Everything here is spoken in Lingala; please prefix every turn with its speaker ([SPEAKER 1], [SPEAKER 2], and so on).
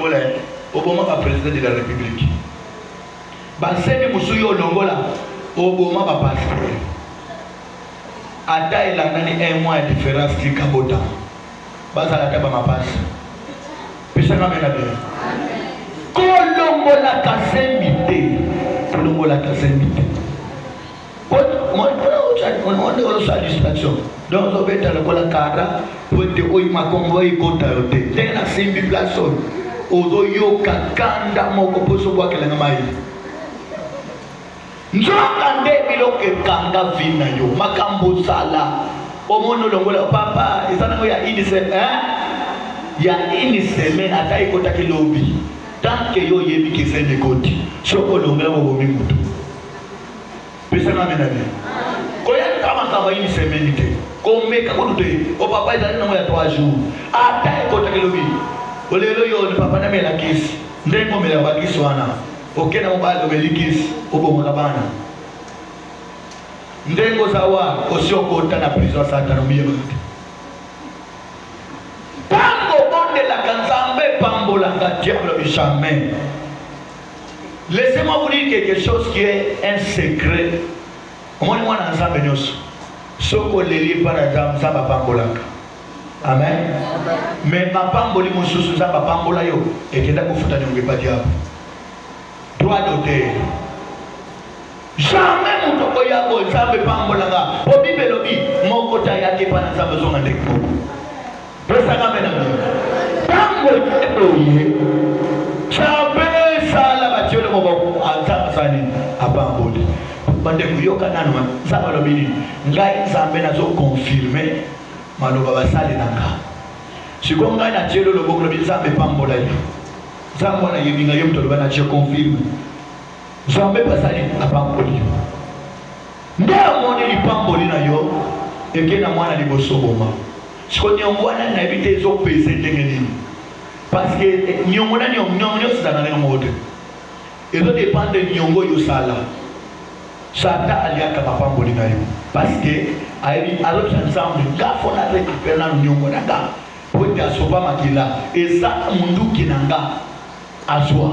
[SPEAKER 1] longola oboma ba président de la République basemi musuyo longola oboma ba pasteur ata elangani un mois de différence qui kabota bazala ta ba mapasi pesa kama na bien kolongola kasemite kolongola kasemite on est satisfaction donc on va dans la cara pour te oi makombo ikota yote tena simbi plason ozo yoka kanda moko poso kwa kelanga mai njoka nde biloke kanga vina yo makambo sala omono longola papa isana ko ya inise ya inise ata ikota kilobi tant que yo yebi kisende koti soko longola mo mutu pesa na mena koya kama kama hii semenite komeka kodute o papa ita na moya 3 jours ata ko takelobi olelo yo ni papa na mela kisi ndengo mela bakisi wana okena mobalo melikisi obomona bana ndengo zawa osioko tana prison sata no miye tango bonde la kanzambe pambola ka diable jamais. Laissez-moi vous dire quelque chose qui est un secret. Moi, je suis ensemble. Ce qu'on lit par exemple, ça va pas m'bolaka. Amen. Mais ma pamboli mon sous ça va pas m'bolaka yo. Et que d'abord faut t'aller au pas diable. Droit d'auteur. Jamais mon toko ya bo ça va pas m'bolaka. Au bible lobi, mon côté ya qui pas dans sa maison avec moi. Presse ça quand même. Pamboli est bloqué. Ça peut ça la voiture le moment en temps ça ni à pamboli. Bande kuyoka nanwa zaba lobini ngai zambe nazo confirmer maloba basale nanga sikonga na tshelo loboko lobini zambe pambola yo zambo na yebinga yo mtolo bana tshelo confirme zambe basale apamboli nda moni lipamboli na yo ekena mwana liboso boma sikoni ngwana na ebite zo pese ndengeni parce que nyongona nyonyo sidana na mode ezo dépendre nyongo yo sala Sata aliaka mapamboli na yo parce que alors ensemble ngafo na récupérer na nyongo nanga pote asoba makila eza mundu kinanga azwa